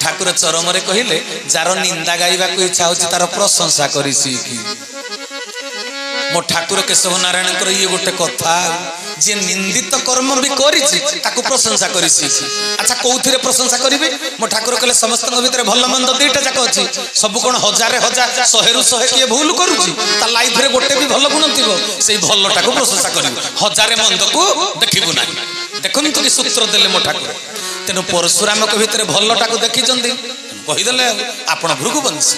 ठाकुर चरम कहले जार निंदा गाइबा को इच्छा होची तार प्रशंसा करी सीखी मो ठाकुर केशव नारायण ये गोटे कथा जे निंदित कर्म भी करिछि ताकू प्रशंसा करी सीखी। अच्छा कौथिरे प्रशंसा करिवे मो ठाकुर कहले समस्त भीतर भल मंद दुईटा जाक अछि सब कोन हजारे हजार 100 रु 100 किए भूल करूछि ता लाइफ रे गोटे भी भल गुण थिबो सेई भलटाकू प्रशंसा करिवे हजारे मंद को देखिबु ना देखन तो कि सूत्र देले मो ठाकुर तेनु परशुराम के भीतर भलटाकू देखिचंदी कहिदेले आपण भृगुवंशी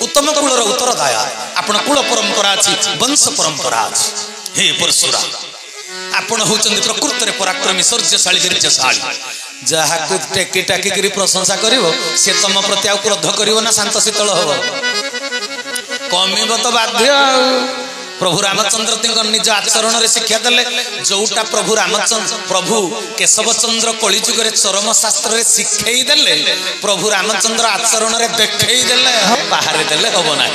उत्तम कुलर उत्तरदाया आपण कुल परंपरा अछि वंश परंपरा अछि हे परशुराम आपण होचंदी प्रकृति रे पराक्रमी शौर्यशाली धैर्यशाली जहा को टेकी टाकी करी प्रशंसा करिवो से तम प्रति आ क्रोध करिवो ना शांत शीतल होबो कमिबो तो बाध्य प्रभु रामचंद्र तिंक निज आचरण रे शिक्षा देले जोटा प्रभु रामचंद्र प्रभु केशव चंद्र कलिजुग रे चरम शास्त्र रे शिखई देले प्रभु रामचंद्र आचरण रे देखई देले बाहर देले होबो ना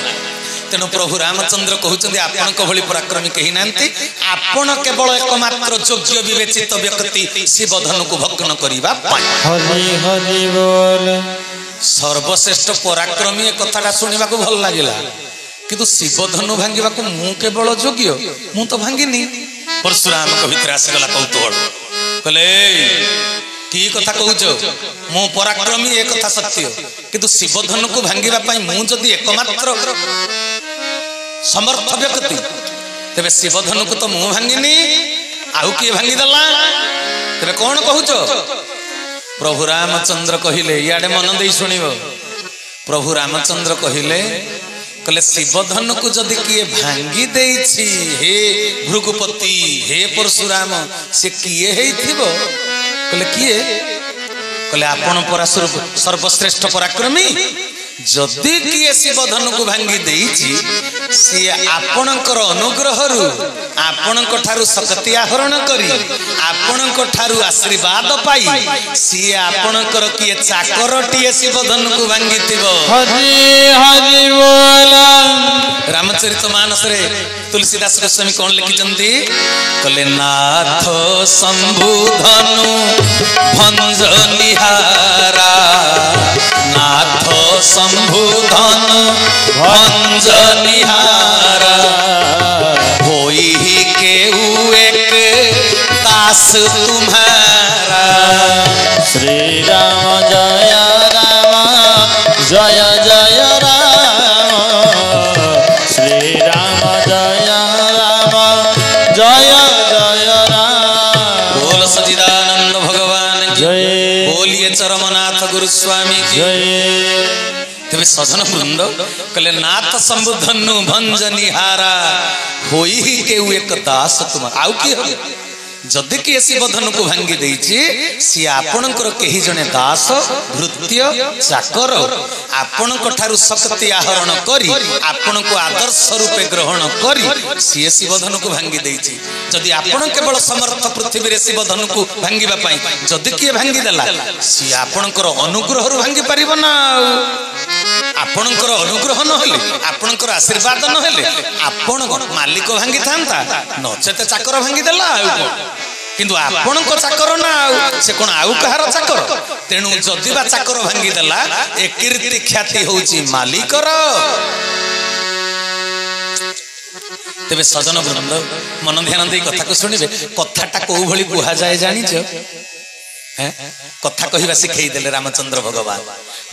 तेणु प्रभु रामचंद्र कहते आपण भली पराक्रमी कही नांती आपण केवल एकमात्र योग्य विवेचित व्यक्ति शिवधनु को भग्न करिबा हरि हरि बोल सर्वश्रेष्ठ पराक्रमी एक कथाटा सुनिबा को भल लागिला किंतु शिवधनु भांगिबा को मु केवल योग्य मु तो भांगिनी परशुराम को भीतर आसीगला कौतूहल कहले की कथा कहूचो मु पराक्रमी एक कथा सत्य किंतु शिवधनु को भांगिबा पई मु जदी एकमात्र समर्थ व्यक्ति तेरे शिवधनु को तो मु भांगिनी आउ किए भांगी दला तेरे कौन कहूचो प्रभु रामचंद्र कहिले याडे मन देई सुनिबो प्रभु रामचंद्र कहिले कहले शिवधनु को जदी किए भांगी देछि हे भृगुपति हे परशुराम से किए हेथिबो कहले किए कहले आपण परा सर्वश्रेष्ठ पराक्रमी जदि किए शिवधनु को भांगी देछि सी आपणकर अनुग्रह रु आपणक ठारु शक्ति आहरण करी आपणक ठारु आशीर्वाद पाई सी आपणकर किए चाकरटिए शिवधनु को भांगी थिबो हरि हरि बोल रामचरितमानस रे तुलसीदास गोस्वामी कौन लिखिचंती कहले नाथ शंभुधनु भंज निहारा नाथ शंभुधनु भंज निहारा होई केहू एक दास तुम्हारा श्री राम जय जय राम श्री राम जय जय राम बोल सच्चिदानंद भगवान जय बोलिए चरमनाथ गुरुस्वामी जय तेरे सजन वृंद कहले नाथ शंभुधनु भंज निहारा होई के एक दास तुम आउ की हो जदि किए शिवधनु को भांगी देछि सी आपणकर केही जने दास भृत्य चाकर आपणक ठारु शक्ति आहरण करी आपणको आदर्श रूपे ग्रहण करी सी शिवधनु को भांगी देछि जदि आपण केवल समर्थ पृथ्वी रे शिवधनु को भांगीबा पई जदि किए भांगी देला सी आपणकर अनुग्रह रु भांगी परिबो ना आपणकर अनुग्रह न हेले आपणकर आशीर्वाद न हेले आपण मालिक भांगी थांता नचेते चाकर भांगी देला किंतु आपण को चाकर ना से कोन आउ कहार चाकर तेणु जदि बा चाकर भांगी देला ए कीर्ति ख्याति होची मालिकर तेबे सजन वृंद मन ध्यान दे कथा को सुनिबे कथाटा को भली कुहा जाय जानि छ कथा कहवा शिखई देले रामचंद्र भगवान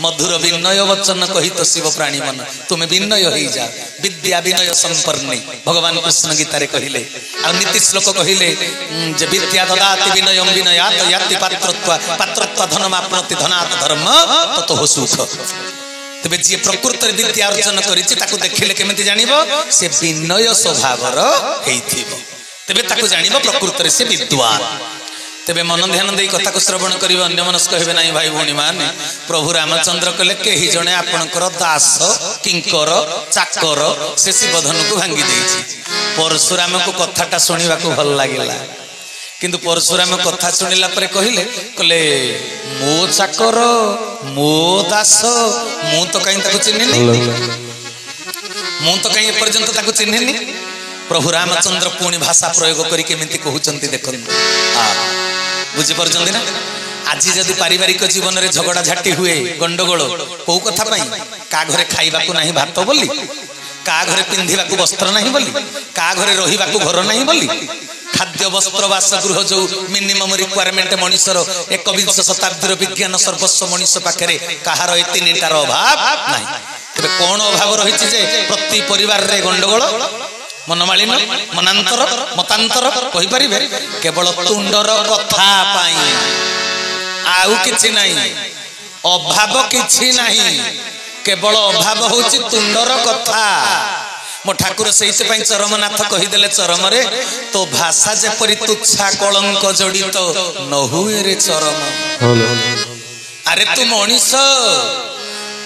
मधुर विनय वचन कही तो शिव प्राणी मन तुम्हें विनय हो जा विद्या विनय संपन्नी भगवान कृष्ण गीतारे कहिले आ नीति श्लोक कहिले जे विद्या ददाति विनयम विनयात याति पात्रत्व धनमाप्नोति धनात् धर्म ततो हो सुख तबे जे प्रकृति विद्या अर्जन करिछि ताकू देखिले केमिति जानिबो से विनय स्वभावर हेइथिबो तबे ताकू जानिबो प्रकृति से विद्वान तेबे मन ध्यान दे कथा को श्रवण करिबो अन्य मनस्क हेबे नाही भाई भौणी माने प्रभु रामचंद्र कहले केही जणे आपणकर दास किंकर चाकर से शिवधनु को भांगी देछि परशुराम को कथाटा सुनिबा को भल लागिला किंतु परशुराम कथा सुनिला परे कहले मो चाकर मो दास मु तो कहीं ताको चिन्हिनी मु तो कहीं पर्यंत ताको चिन्हिनी प्रभु रामचंद्र पुणी भाषा प्रयोग करी केमिति कहउचंती देखन बुझी परचंदी ना आज जदि पारिवारिक जीवन में झगड़ा झाटी हुए गंडगोल कौ कथा पाई का घरे खाइबाकू नहीं भात बोली का घरे पिंधिबाकू वस्त्र नहीं बोली का घरे रहिबाकू घर नहीं बोली खाद्य वस्त्र बासगृह जो मिनिमम रिक्वायरमेंट मनुष्यर 21 शताब्दी विज्ञान सर्वस्व मनुष्य पाखे कहार ए तीनटार अभाव नहीं तेरे कौन अभाव रही प्रति परिवार रे गंडगोल मनमालिन मनांतर मतांतर कहि परिबे केवल तुंडर कथा पाई आउ किछि नहीं अभाव किछि नहीं केवल अभाव होछि तुंडर कथा मो ठाकुर से चरमनाथ कहीदेले चरम रे तो भाषा जेपरी तुच्छा कलंक जड़ित न हुए रे चरम अरे तू मनीष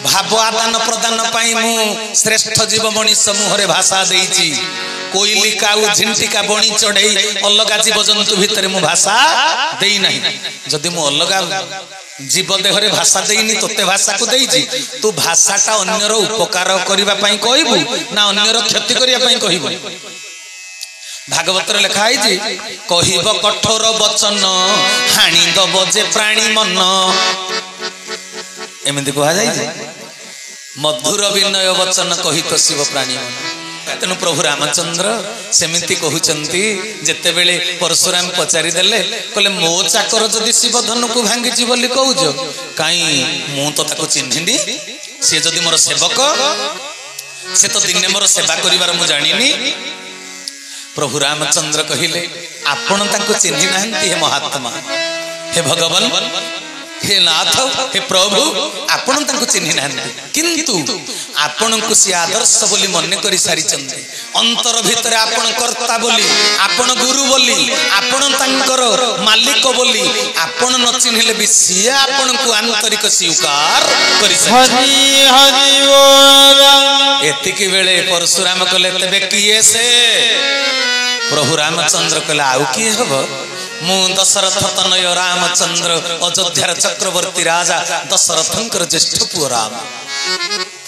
भाव आदान प्रदान पाई मु श्रेष्ठ जीव मनीष मुहरे भाषा देइची कोइली काउ झिंटिका बणी चढ़ई अलगा जीव जंतु भितर मु भाषा देई नहीं जदि मु अलगा जीव देहरे भाषा देइनी तोते भाषा को देइची तू भाषाटा अन्यर उपकार करिबा पई कहबू ना अन्यर क्षति करिया पई कहबू भागवत रे लिखा है जी कहिब कठोर वचन हाणी दब जे प्राणी मन एमती कह जाए मधुर विनय वचन कही तो शिव प्राणी मन तेणु प्रभु रामचंद्र सेमिति कहउचंती जेते बेले परशुराम पचारि देले कहले मो चाकर जदि शिव धनु को भांगी बोली कहउज काई मु तो ताको चिन्हिनी से जदि मोर सेवक से तो दिने मोर सेवा करिवार मु जानिनी प्रभु रामचंद्र कहिले आपण ताको चिन्हि नाहंती हे महात्मा हे भगवान हे नाथ हे प्रभु आपण ताको चिन्हि नाहंती किंतु आपण को सी आदर्श बोली मन करि सारी चंदी अंतर भीतर आपण कर्ता बोली आपण गुरु बोली आपण तांकर मालिक बोली आपण न चिन्हिले भी सी आपण को आंतरिक स्वीकार करि हरि हरि बोल एतिकी बेले परशुराम कहले तबे किए से प्रभु रामचंद्र कहले आउ किए हबो मु दशरथ तनय रामचंद्र अयोध्यार चक्रवर्ती राजा दशरथंकर ज्येष्ठ पुओ राम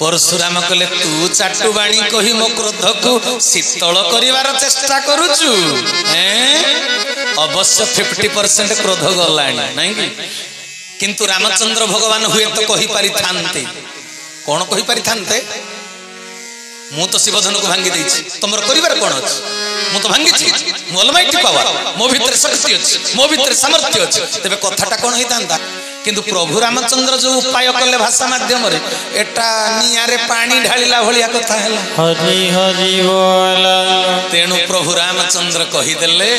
परशुराम कहले तू चाटुबाणी कही मो क्रोध को शीतल करिवार चेष्टा करूचु अवश्य 50% क्रोध गलाणी नहीं कि किंतु रामचंद्र भगवान हुए तो कही पारि थांते कौन कही पारि थांते मु तो शिवधनु को भांगी देछि तमर करिवार कोन अछि मु तो भांगी छी मो अलमाइटी पावर मो भीतर शक्ति अछि मो भीतर सामर्थ्य अछि तबे कथाटा कोन होइतांता किंतु प्रभु रामचंद्र जो उपाय कले भाषा माध्यम रे एटा नियारे पानी ढालिला भलिया कथा हैला हरि हरि बोल तेणु प्रभु रामचंद्र कहि देले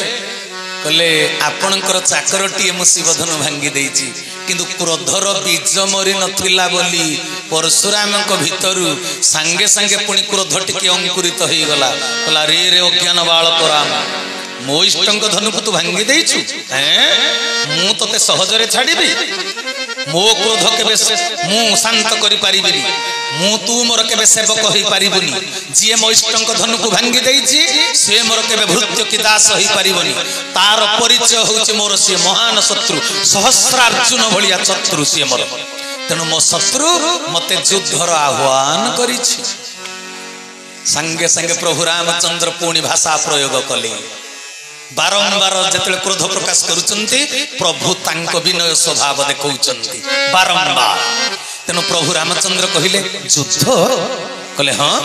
कले आपणकर चाकरटीए मु शिवधनु भांगी देछि किंतु क्रोधर बीज मरी नथिला बोली परशुराम भितरु सांगे सांगे पुणी क्रोध टिके अंकुरित हो गला कहला रे रे अज्ञान बालक राम मो इष्टंक धनु को तू भांगी देछु मु तते सहजरे छाड़ीबी मो क्रोध केबे मु शांत करि पारिबिनी मु तू मोर केबे सेवक होई पारिबुनी जे मो इष्टंक धनु को भांगी देछि से मोर केबे भृत्य की दास होई पारिबुनी तार परिचय होछि मोर से महान शत्रु सहस्रार्जुन भलिया शत्रु से मोर तेणु मो शत्रु मते युद्धर आह्वान करिछि संगे संगे प्रभु रामचंद्र पुणी भाषा प्रयोग कले बारंबार जतले क्रोध प्रकाश करुचंती प्रभु तांको विनय स्वभाव देखौचंती बारंबार तेणु प्रभु रामचंद्र कहिले युद्ध कहले हाँ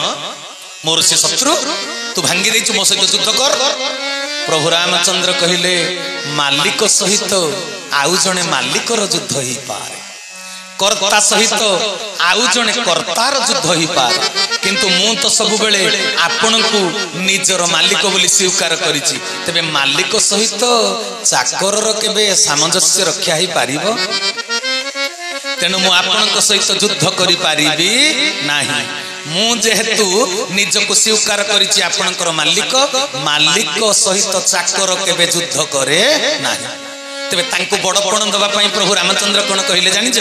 मोर से शत्रु तू भांगी देछु मो सहित युद्ध कर प्रभु रामचंद्र कहिले मालिक सहित आउ जणे मालिकर युद्ध ही पारे कर्ता सहित आउ जणे कर्तार युद्ध ही पारे किंतु मु तो सब बेले आपण को निजर मालिक बोली स्वीकार करिछि तबे मालिक सहित चाकर केबे सामंजस्य रक्षा ही पारिबो तेणु मु आपण सहित युद्ध करि पारिबी नाही मु जेहेतु निजको स्वीकार करिछि आपणकर मालिक मालिक सहित चाकर केबे युद्ध करे नाही तबे तांको बड़पण दबा पई प्रभु रामचंद्र कोन कहिले जानिछ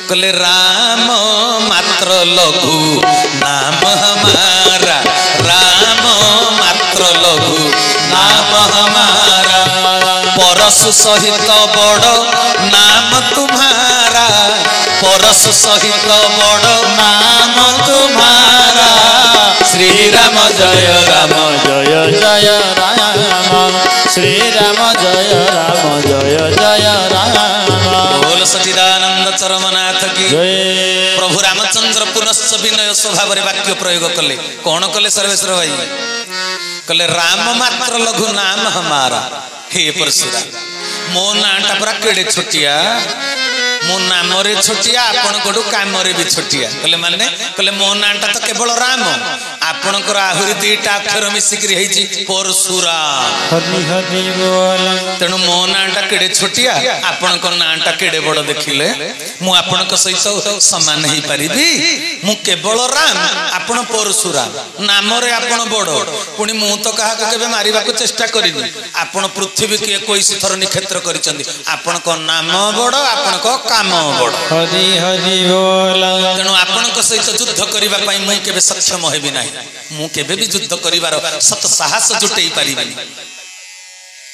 कहले राम मात्र लघु नाम हमारा राम मात्र लघु नाम हमारा परशु सहित बड़ नाम तुम्हारा परशु सहित बड़ नाम तुम्हारा श्री राम जय राम जय जय राम श्री राम जय जय राम जय प्रभु रामचंद्र पुनश्च विनय स्वभाव वाक्य प्रयोग कले कौन कले सर्वेश्वर भाई कले राम मात्र लघु नाम हमारा हे परशुराम मो नाटा पूरा केड़े छोटिया मो नाम रे छोटिया आपण कोडू काम रे भी छोटिया कले मो नाटा तो केवल राम आपणकर आहुरी दुईटा अक्षर मिसिकी होइछि परशुराम हरि हरि बोल तेणु मो नाटा केड़े छोटिया आपणकर नाटा केड़े बड़ देखिले मु आपणक सहित समान ही परिबी मु केवल राम आपण परशुराम नाम रे आपण बड़ पुणी मु तो कहा केबे मारिबा को चेष्टा करिनी आपण पृथ्वी के 21 थर निक्षेत्र करिसंदी आपणक नाम बड़ आपणक काम बड़ हरि हरि बोल तेणु आपणक सहित युद्ध करिबा पई मु केबे सक्षम हेबी नाही मु केबे भी युद्ध करिवार सत साहस जुटेई परिबेनी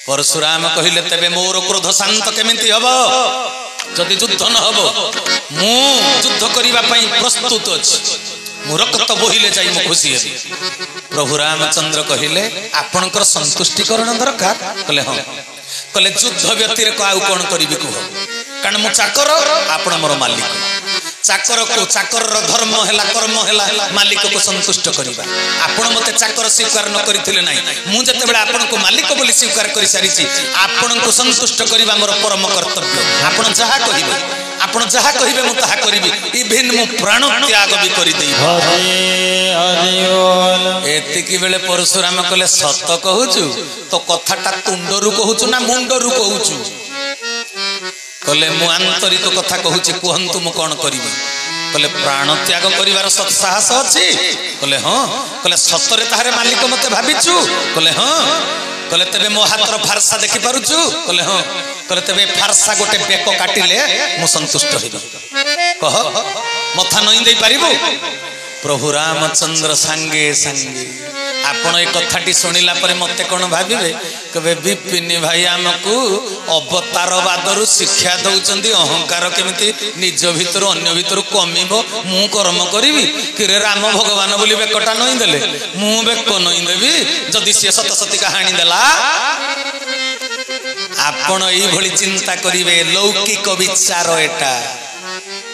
परशुराम कहिले तेबे मोर क्रोध शांत केमिति हबो जदि युद्ध न हबो मु युद्ध करिबा पई प्रस्तुत अछि मु रक्त बोहिले जाई मु खुशी हेबी प्रभु रामचंद्र कहिले आपणकर संतुष्टिकरण दरकार कले हां कले युद्ध व्यतिरेक आउ कोन करिबि कुह कारण मु चाकर आपण मोर मालिक चाकर को चाकर धर्म हैला कर्म हैला मालिक को संतुष्ट करिबा आपण मते चाकर स्वीकार न करिथिले नाही मु जते बेला आपण को मालिक बोली स्वीकार करि सारिछि आपण को संतुष्ट करिबा मोर परम कर्तव्य आपण जहा कहिबे मु ताहा करिबि इभेन मु प्राण त्याग भी करि देई हरि हरि बोल एतिकी बेले परशुराम कहले सत कहूछु तो कथाटा तुंडरू कहूछु ना मुंडरू कहूछु कहले मु आंतरिक कथा कहूछि कहंतु मु कोन करिबि कहले प्राण त्याग करिवार सत साहस अछि कहले हां कहले सतरे ताहारे मालिक मते भाबिछु कहले हां कहले तबे मो हातर फारसा देखि पारुछु कहले हां कहले तबे फारसा गोटे बेको काटिले मु संतुष्ट हेबि कह मथा नई देई पारिबो प्रभु रामचंद्र संगे संगे आपण ए कथाटी सुनिला परे मते कोन भाबिबे कबे विपिन भाई हमकु अवतारवादरु शिक्षा दउचंदी अहंकार केमिति निज भीतर अन्य भीतर कमिबो मु कर्म करिवि किरे राम भगवान बोली बेकटा नई देले मु बेको नई देबी जदि से सत सती कहानी देला आपण एई भली चिंता करिवे लौकिक विचार एटा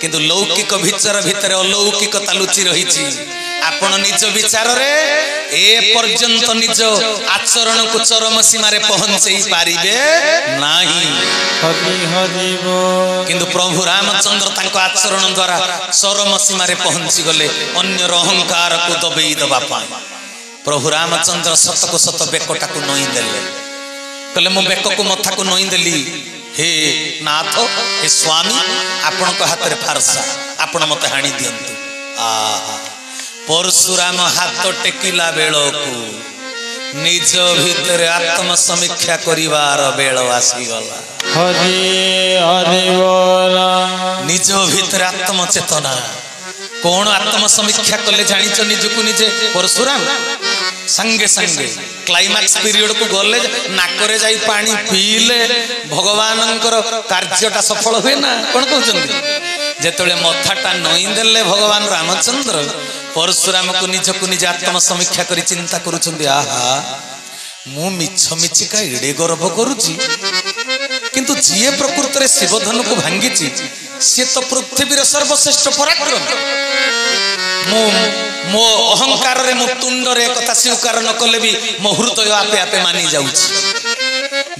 किंतु लौकिक विचार भितर अलौकिकता लुचि रहिछि आपण निज विचार रे ए पर्यंत निज आचरण को चरम सीमा रे पहुंचई पारिबे नाही हरि हरि बोल किंतु प्रभु रामचंद्र तांको आचरण द्वारा चरम सीमा रे पहुंची गले अन्य अहंकार को दबेई दबा पाए प्रभु रामचंद्र सत को सत बेकटा को नई देले कले मो बेक को मथा को नई देली हे नाथ हे स्वामी आपण को हाथ रे फारसा आपण मते हाणी दियंतु आहा परशुराम हाथ टेकिला बेलकु निज भीतर आत्म समीक्षा करिवार बेल आसी गला हरि हरि बोल निज भीतर आत्म चेतना कौन आत्म समीक्षा कले जानिच निजकु निजे परशुराम संगे संगे क्लाइमैक्स पीरियड को गले नाकरे जाई पानी पीले भगवानंकर कार्यटा सफल हुए ना कोन कहउचंदी जेतले मथाटा नई देले भगवान रामचंद्र परशुराम को निज आत्म समीक्षा करी चिंता करूचंदी आहा मु मिछ मिछिका एडे गर्व करूची किंतु जिए प्रकृत रे शिवधनु को भांगीची से तो पृथ्वीर सर्वश्रेष्ठ पराक्रम मो अहंकार रे मो तुंड रे कथा स्वीकार न कले भी मो हृदय आपे आपे मानी जाउची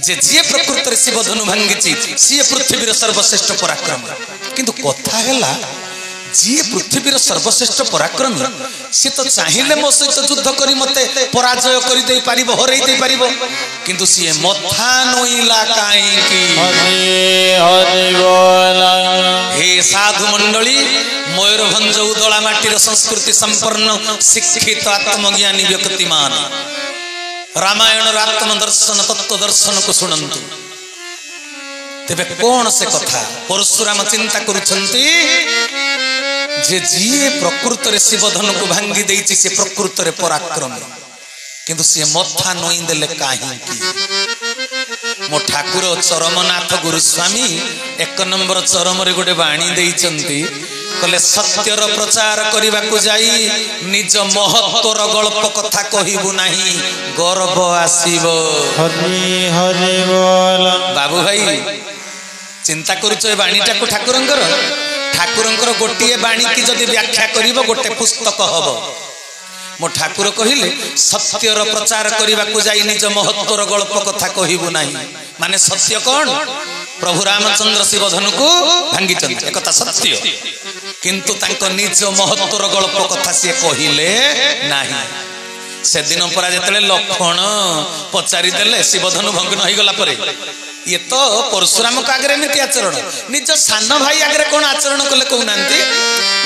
जे जिए प्रकृत रे शिवधनु भांगीची से पृथ्वीर सर्वश्रेष्ठ पराक्रम किंतु कथा हैला जी पृथ्वीर सर्वश्रेष्ठ पराक्रमी सी तो चाहिए मो सहित युद्ध करी मते पराजय करी दे पारिबो हरई दे पारिबो किंतु सी मथा नोइला काई की हरि हरि बोल हे साधु मंडली मयूरभंज उदला माटीर संस्कृति संपन्न शिक्षित आत्मज्ञानी व्यक्तिमान रामायण आत्म दर्शन तत्व दर्शन को सुनंतु तेबे कौन से कथा परशुराम चिंता करुछंती जे जीए प्रकृत रे शिवधनु को भांगी देइछि से प्रकृत रे पराक्रम किंतु से मथा नोई देले काहे की मो ठाकुर चरमनाथ गुरुस्वामी 1 नंबर चरम रे गोटे बाणी देइचंती कले सत्यर प्रचार करबा को जाई निज महत्तर गल्प कथा कहिबु नाही गर्व आसीबो हरि हरि बोल बाबू भाई चिंता करूछ ए बाणीटा को ठाकुरंकर ଠାକୁରଙ୍କର ଗୋଟିଏ ବାଣୀ କି ଯଦି ବ୍ୟାଖ୍ୟା କରିବ ଗୋଟେ ପୁସ୍ତକ ହବ। ମୋ ଠାକୁର କହିଲେ ସତ୍ୟର ପ୍ରଚାର କରିବାକୁ ଯାଇ ନିଜ ମହତ୍ୱର ଗଳ୍ପ କଥା କହିବୁ ନାହିଁ। ମାନେ ସତ୍ୟ କଣ? ପ୍ରଭୁ ରାମଚନ୍ଦ୍ର ଶିବଧନୁକୁ ଭାଙ୍ଗିଛନ୍ତି, ଏକଥା ସତ୍ୟ। କିନ୍ତୁ ତାଙ୍କ ନିଜ ମହତ୍ୱର ଗଳ୍ପ କଥା ସିଏ କହିଲେ ନାହିଁ। ସେଦିନ ପରା ଯେତେବେଳେ ଲକ୍ଷ୍ମଣ ପଚାରିଦେଲେ ଶିବଧନୁ ଭଗ୍ନ ହେଇଗଲା ପରେ, ଇଏ ତ ପରଶୁରାମଙ୍କ ଆଗରେ ଏମିତି ଆଚରଣ, ନିଜ ସାନ ଭାଇ ଆଗରେ କଣ ଆଚରଣ କଲେ କହୁନାହାନ୍ତି?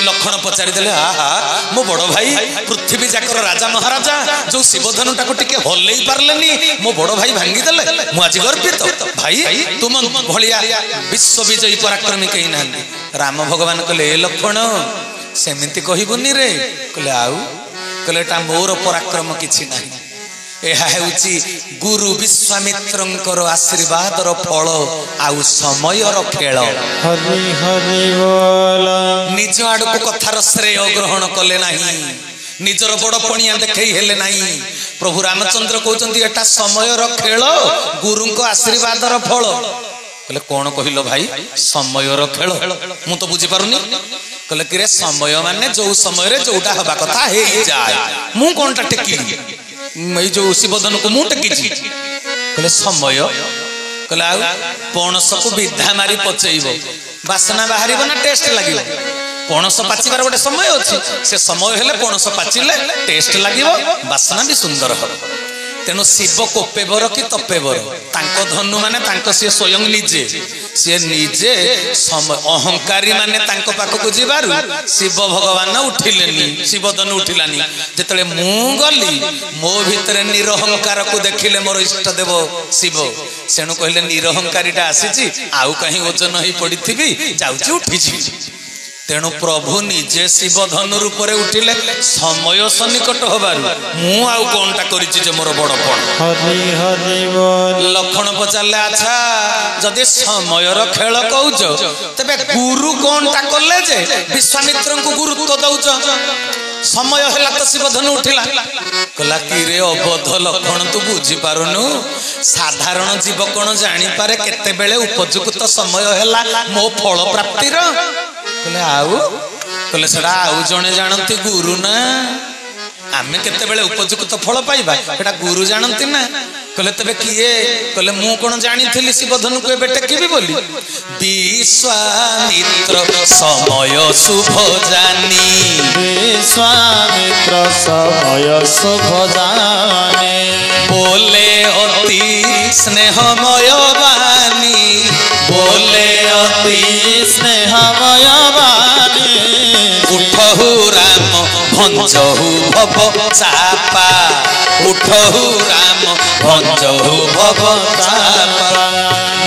ଲକ୍ଷ୍ମଣ ପଚାରିଦେଲେ, ଆହା ମୋ ବଡ ଭାଇ ପୃଥିବୀ ଯାକର ରାଜା ମହାରାଜା ଯୋଉ ଶିବଧନୁଟାକୁ ଟିକେ ହଲେଇ ପାରିଲେନି, ମୋ ବଡ ଭାଇ ଭାଙ୍ଗିଦେଲେ, ମୁଁ ଆଜି ଗର୍ବିତ। ଭାଇ ତୁମ ଭଳିଆ ବିଶ୍ୱ ବିଜୟୀ ପରାକ୍ରମୀ କେହି ନାହାନ୍ତି। ରାମ ଭଗବାନ କହିଲେ, ଏ ଲକ୍ଷ୍ମଣ ସେମିତି କହିବୁନି ରେ। କହିଲେ ଆଉ? କହିଲେ ଏଟା ମୋର ପରାକ୍ରମ କିଛି ନାହିଁ, ଏହା ହେଉଛି ଗୁରୁ ବିଶ୍ୱାମିତ୍ରଙ୍କର ଆଶୀର୍ବାଦର ଫଳ ଆଉ ସମୟର ଖେଳ। ହରି ହରି ବୋଲ। ନିଜ ଆଡକୁ କଥାର ଶ୍ରେୟ ଗ୍ରହଣ କଲେ ନାହିଁ, ନିଜର ବଡ ପଣିଆ ଦେଖେଇ ହେଲେ ନାହିଁ। ପ୍ରଭୁ ରାମଚନ୍ଦ୍ର କହୁଛନ୍ତି ଏଟା ସମୟର ଖେଳ, ଗୁରୁଙ୍କ ଆଶୀର୍ବାଦର ଫଳ। କହିଲେ କଣ କହିଲ ଭାଇ? ସମୟର ଖେଳ? ମୁଁ ତ ବୁଝିପାରୁନି। କହିଲେ କିରେ ସମୟ ମାନେ ଯୋଉ ସମୟରେ ଯୋଉଟା ହବା କଥା ହେଇଯାଏ। ମୁଁ କଣଟା ଟେକିଲି? ଏଇ ଯୋଉ ଶିବଧନୁକୁ ମୁଁ ଟେକିଛି? କହିଲେ ସମୟ? କହିଲେ ଆଉ ପଣସକୁ ବିଧା ମାରି ପଚେଇବ, ବାସନା ବାହାରିବ ନା ଟେଷ୍ଟ ଲାଗିବ? ପଣସ ପାଚିବାର ଗୋଟେ ସମୟ ଅଛି, ସେ ସମୟ ହେଲେ ପଣସ ପାଚିଲେ ଟେଷ୍ଟ ଲାଗିବ, ବାସନା ବି ସୁନ୍ଦର ହବ। ତେଣୁ ଶିବ କୋପେବର କି ତପେବର, ତାଙ୍କ ଧନୁ ମାନେ ତାଙ୍କ ସିଏ ସ୍ୱୟଂ ନିଜେ, ସିଏ ନିଜେ ଅହଙ୍କାରୀ ମାନେ ତାଙ୍କ ପାଖକୁ ଯିବାରୁ ଶିବ ଭଗବାନ ଉଠିଲେନି, ଶିବଧନୁ ଉଠିଲାନି। ଯେତେବେଳେ ମୁଁ ଗଲି ମୋ ଭିତରେ ନିରହଙ୍କାରକୁ ଦେଖିଲେ ମୋର ଇଷ୍ଟ ଦେବ ଶିବ, ସେଣୁ କହିଲେ ନିରହଙ୍କାରୀଟା ଆସିଛି, ଆଉ କାହିଁ ଓଜନ ହେଇ ପଡିଥିବି, ଯାଉଛି ଉଠିଛି। ତେଣୁ ପ୍ରଭୁ ନିଜେ ଶିବଧନୁ ରୂପରେ ଉଠିଲେ ସମୟ ସନ୍ନିକଟ ହବାରୁ ମୁଁ ଆଉ କଣଟା କରିଛି ଯେ ମୋର ବଡ ପଣ। ହରି ହରି ବୋଲ। ଲକ୍ଷ୍ମଣ ପଚାରିଲେ, ଆଚ୍ଛା ଯଦି ସମୟର ଖେଳ କହୁଛ, ତେବେ ଗୁରୁ କଣଟା କଲେ ଯେ ବିଶ୍ୱାମିତ୍ରଙ୍କୁ ଗୁରୁତ୍ୱ ଦଉଛ? ସମୟ ହେଲା ତ ଶିବଧନୁ ଉଠିଲା। କହିଲା କିରେ ଅବଧ ଲକ୍ଷ୍ମଣ, ତୁ ବୁଝିପାରୁନୁ? ସାଧାରଣ ଜୀବ କଣ ଜାଣିପାରେ କେତେବେଳେ ଉପଯୁକ୍ତ ସମୟ ହେଲା ମୋ ଫଳ ପ୍ରାପ୍ତିର? କହିଲେ ଆଉ? କହିଲେ ସେଟା ଆଉ ଜଣେ ଜାଣନ୍ତି, ଗୁରୁ ନା। ଆମେ କେତେବେଳେ ଉପଯୁକ୍ତ ଫଳ ପାଇବା ସେଟା ଗୁରୁ ଜାଣନ୍ତି ନା। କହିଲେ ତେବେ କିଏ? କହିଲେ ମୁଁ କଣ ଜାଣିଥିଲି ଶିବଧନୁକୁ ଏବେ ଟେକିବି ବୋଲି? ବିଶ୍ୱାମିତ୍ର ସମୟ ଶୁଭ ଜାନି, ବିଶ୍ୱାମିତ୍ର ସମୟ ଶୁଭ ଜାନେ, ବୋଲେ ଅତି ସ୍ନେହମୟ ବାଣୀ, ବୋଲେ ଅତି ସ୍ନେହମୟ ବାଣୀ, ଉଠହୁ ରାମ ଭଞ୍ଜହୁ ଭବ ଚାପା, ଉଠହୁ ରାମ ଭଞ୍ଜହୁ ଭବ ଚାପା,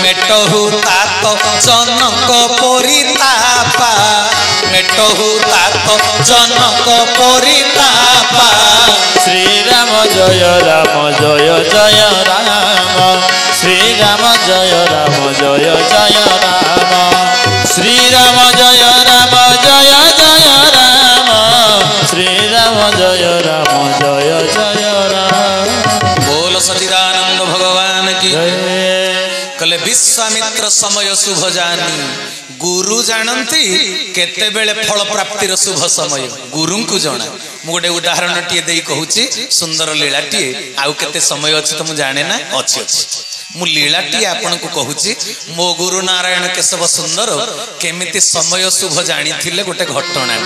ମେଟହୁ ତାତ ଜନକ ପରିତାପା, ମେଟହୁ ତାତ ଜନକ ପରିତାପା। ଶ୍ରୀରାମ ଜୟ ରାମ ଜୟ ଜୟ ରାମ, ଶ୍ରୀରାମ ଜୟ ରାମ ଜୟ ଜୟ ରାମ, ଶ୍ରୀରାମ ଜୟ ରାମ ଜୟ ଜୟ ରାମ, ଶ୍ରୀରାମ ଜୟ ରାମ ଜୟ ଜୟ ରାମ। बोल सच्चिदानंद भगवान की। ଜୟ। कहले विश्वामित्र समय शुभ जानी, गुरु जानती केतेबेले फल प्राप्तिर शुभ समय गुरु को जना। मु गोटे उदाहरण टीए देई कहूची, सुंदर लीलाटीए आउ केते समय अछि त मु जाने ना, अछि अछि मु लीलाटी आपन को कहूची। मो गुरु नारायण केशव सुंदर केमिति समय शुभ जानी थिले गोटे घटना।